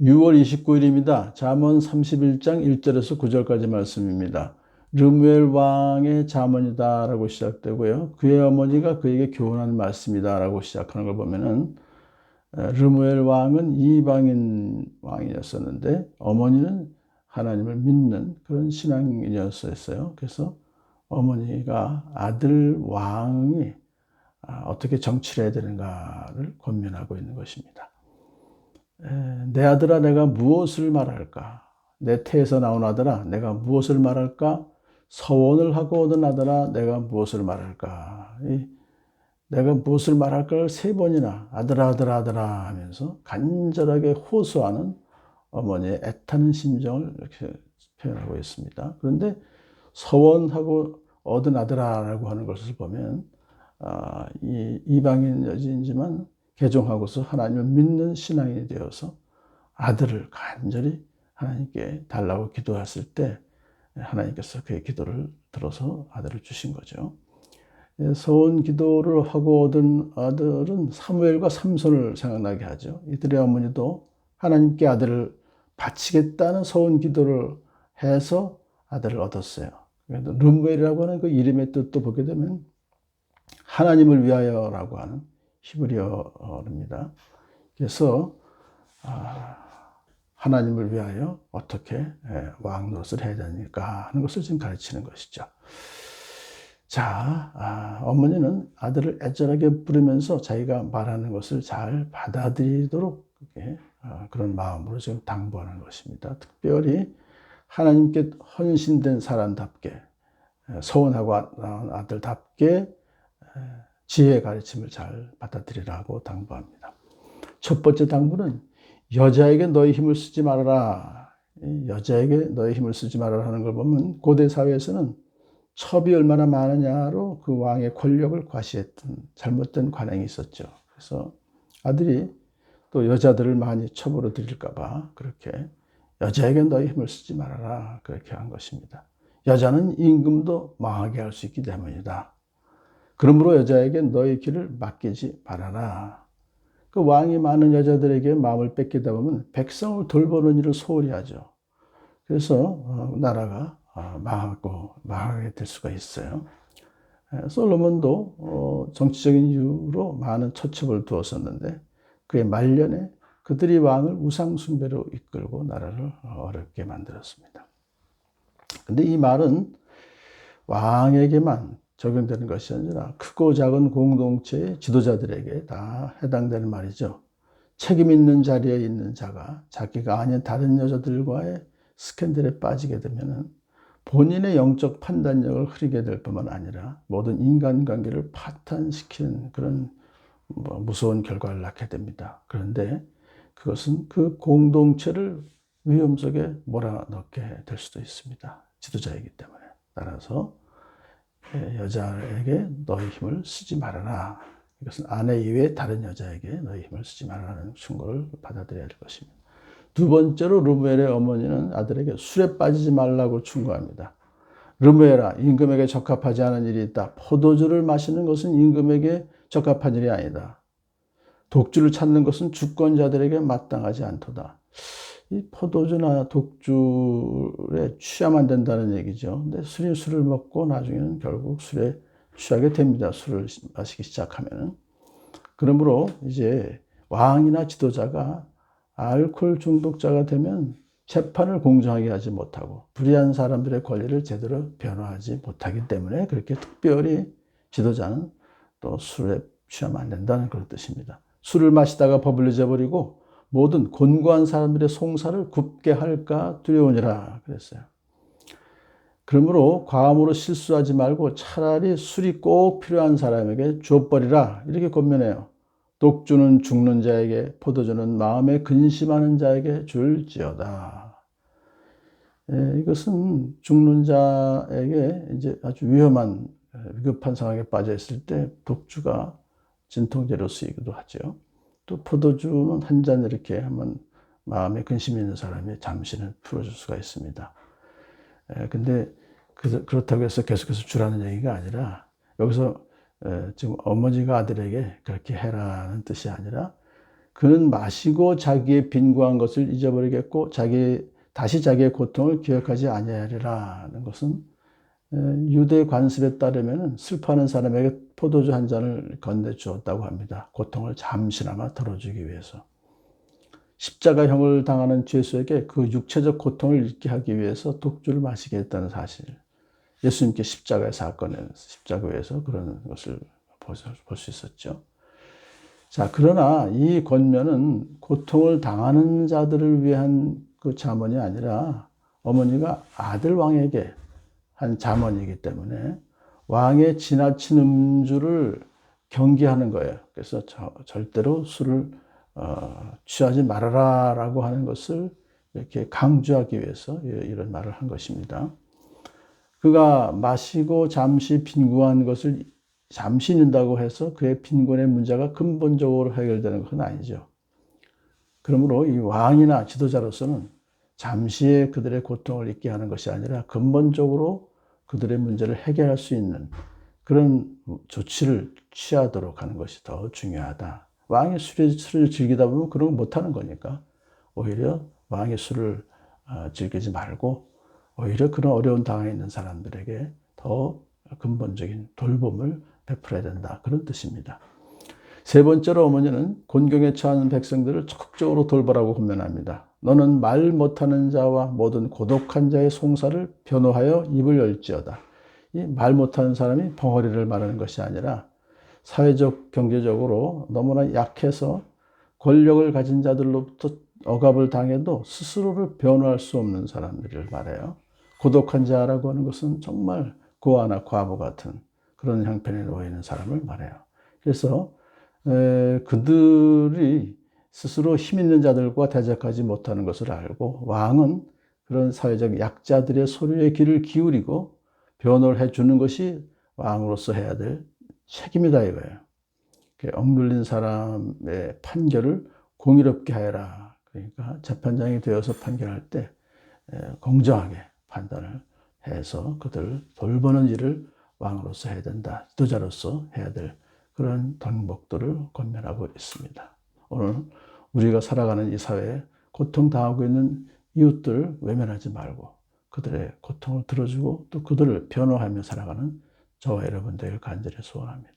6월 29일입니다. 잠언 31장 1절에서 9절까지 말씀입니다. 르무엘 왕의 잠언이다라고 시작되고요. 그의 어머니가 그에게 교훈한 말씀이다라고 시작하는 걸 보면은 르무엘 왕은 이방인 왕이었었는데 어머니는 하나님을 믿는 그런 신앙인이었어요. 그래서 어머니가 아들 왕이 어떻게 정치를 해야 되는가를 고민하고 있는 것입니다. 내 아들아, 내가 무엇을 말할까? 내 태에서 나온 아들아, 내가 무엇을 말할까? 서원을 하고 오던 아들아, 내가 무엇을 말할까? 내가 무엇을 말할까를 세 번이나 아들아, 아들아, 아들아 하면서 간절하게 호소하는 어머니의 애타는 심정을 이렇게 표현하고 있습니다. 그런데 서원하고 얻은 아들아라고 하는 것을 보면 이 이방인 여인이지만 개종하고서 하나님을 믿는 신앙인이 되어서 아들을 간절히 하나님께 달라고 기도했을 때 하나님께서 그의 기도를 들어서 아들을 주신 거죠. 서원 기도를 하고 얻은 아들은 사무엘과 삼손을 생각나게 하죠. 이들의 어머니도 하나님께 아들을 바치겠다는 서원 기도를 해서 아들을 얻었어요. 르무엘이라고 하는 그 이름의 뜻도 보게 되면 하나님을 위하여라고 하는 히브리어입니다. 그래서 하나님을 위하여 어떻게 왕 노릇을 해야 되니까 하는 것을 지금 가르치는 것이죠. 자, 어머니는 아들을 애절하게 부르면서 자기가 말하는 것을 잘 받아들이도록 그런 마음으로 지금 당부하는 것입니다. 특별히 하나님께 헌신된 사람답게 서원하고 나온 아들답게 지혜의 가르침을 잘 받아들이라고 당부합니다. 첫 번째 당부는 여자에게 너의 힘을 쓰지 말아라. 여자에게 너의 힘을 쓰지 말아라 하는 걸 보면 고대 사회에서는 첩이 얼마나 많으냐로 그 왕의 권력을 과시했던 잘못된 관행이 있었죠. 그래서 아들이 또 여자들을 많이 첩으로 들일까 봐 그렇게 여자에게 너의 힘을 쓰지 말아라 그렇게 한 것입니다. 여자는 임금도 망하게 할 수 있기 때문이다. 그러므로 여자에게 너의 길을 맡기지 말아라. 그 왕이 많은 여자들에게 마음을 뺏기다 보면 백성을 돌보는 일을 소홀히 하죠. 그래서 나라가 망하게 될 수가 있어요. 솔로몬도 정치적인 이유로 많은 처첩을 두었었는데 그의 말년에 그들이 왕을 우상 숭배로 이끌고 나라를 어렵게 만들었습니다. 근데 이 말은 왕에게만 적용되는 것이 아니라 크고 작은 공동체의 지도자들에게 다 해당되는 말이죠. 책임 있는 자리에 있는 자가 자기가 아닌 다른 여자들과의 스캔들에 빠지게 되면 본인의 영적 판단력을 흐리게 될 뿐만 아니라 모든 인간관계를 파탄시키는 그런 무서운 결과를 낳게 됩니다. 그런데 그것은 그 공동체를 위험 속에 몰아넣게 될 수도 있습니다. 지도자이기 때문에. 따라서 여자에게 너의 힘을 쓰지 말아라. 이것은 아내 이외에 다른 여자에게 너의 힘을 쓰지 말아라는 충고를 받아들여야 될 것입니다. 두 번째로 르무엘의 어머니는 아들에게 술에 빠지지 말라고 충고합니다. 르무엘아, 임금에게 적합하지 않은 일이 있다. 포도주를 마시는 것은 임금에게 적합한 일이 아니다. 독주를 찾는 것은 주권자들에게 마땅하지 않도다. 이 포도주나 독주에 취하면 된다는 얘기죠. 근데 술을 먹고 나중에는 결국 술에 취하게 됩니다. 술을 마시기 시작하면은. 그러므로 이제 왕이나 지도자가 알코올 중독자가 되면 재판을 공정하게 하지 못하고 불의한 사람들의 권리를 제대로 변호하지 못하기 때문에 그렇게 특별히 지도자는 또 술에 취하면 안 된다는 그런 뜻입니다. 술을 마시다가 법을 잊어버리고 모든 곤고한 사람들의 송사를 굽게 할까 두려우니라 그랬어요. 그러므로 과음으로 실수하지 말고 차라리 술이 꼭 필요한 사람에게 줘버리라 이렇게 권면해요. 독주는 죽는 자에게, 포도주는 마음에 근심하는 자에게 줄지어다. 이것은 죽는 자에게 이제 아주 위급한 상황에 빠져 있을 때 독주가 진통제로 쓰이기도 하죠. 또 포도주는 한 잔 이렇게 하면 마음에 근심이 있는 사람이 잠시는 풀어줄 수가 있습니다. 근데 그렇다고 해서 계속해서 주라는 얘기가 아니라 여기서 지금 어머니가 아들에게 그렇게 해라는 뜻이 아니라 그는 마시고 자기의 빈구한 것을 잊어버리겠고 다시 자기의 고통을 기억하지 아니하리라는 것은 유대 관습에 따르면 슬퍼하는 사람에게 포도주 한 잔을 건네주었다고 합니다. 고통을 잠시나마 덜어주기 위해서. 십자가형을 당하는 죄수에게 그 육체적 고통을 잊게 하기 위해서 독주를 마시게 했다는 사실. 예수님께 십자가의 사건에서 십자가에서 그런 것을 볼 수 있었죠. 자, 그러나 이 권면은 고통을 당하는 자들을 위한 그 잠언이 아니라 어머니가 아들 왕에게 한 잠언이기 때문에 왕의 지나친 음주를 경계하는 거예요. 그래서 절대로 술을 취하지 말아라라고 하는 것을 이렇게 강조하기 위해서 이런 말을 한 것입니다. 그가 마시고 잠시 빈곤한 것을 잠시 잊는다고 해서 그의 빈곤의 문제가 근본적으로 해결되는 것은 아니죠. 그러므로 이 왕이나 지도자로서는 잠시의 그들의 고통을 잊게 하는 것이 아니라 근본적으로 그들의 문제를 해결할 수 있는 그런 조치를 취하도록 하는 것이 더 중요하다. 왕이 술을 즐기다 보면 그런 거 못하는 거니까 오히려 왕이 술을 즐기지 말고 오히려 그런 어려운 상황에 있는 사람들에게 더 근본적인 돌봄을 베풀어야 된다. 그런 뜻입니다. 세 번째로 어머니는 곤경에 처한 백성들을 적극적으로 돌보라고 권면합니다. 너는 말 못하는 자와 모든 고독한 자의 송사를 변호하여 입을 열지어다. 이 말 못하는 사람이 벙어리를 말하는 것이 아니라 사회적, 경제적으로 너무나 약해서 권력을 가진 자들로부터 억압을 당해도 스스로를 변호할 수 없는 사람들을 말해요. 고독한 자라고 하는 것은 정말 고아나 과부 같은 그런 형편에 놓여 있는 사람을 말해요. 그래서 그들이 스스로 힘 있는 자들과 대적하지 못하는 것을 알고 왕은 그런 사회적 약자들의 소리에 귀를 기울이고 변호를 해주는 것이 왕으로서 해야 될 책임이다 이거예요. 억눌린 사람의 판결을 공의롭게 하여라. 그러니까 재판장이 되어서 판결할 때 공정하게 판단을 해서 그들을 돌보는 일을 왕으로서 해야 된다. 지도자로서 해야 될 그런 덕목들을 권면하고 있습니다. 오늘 우리가 살아가는 이 사회에 고통당하고 있는 이웃들을 외면하지 말고 그들의 고통을 들어주고 또 그들을 변호하며 살아가는 저와 여러분 되길 간절히 소원합니다.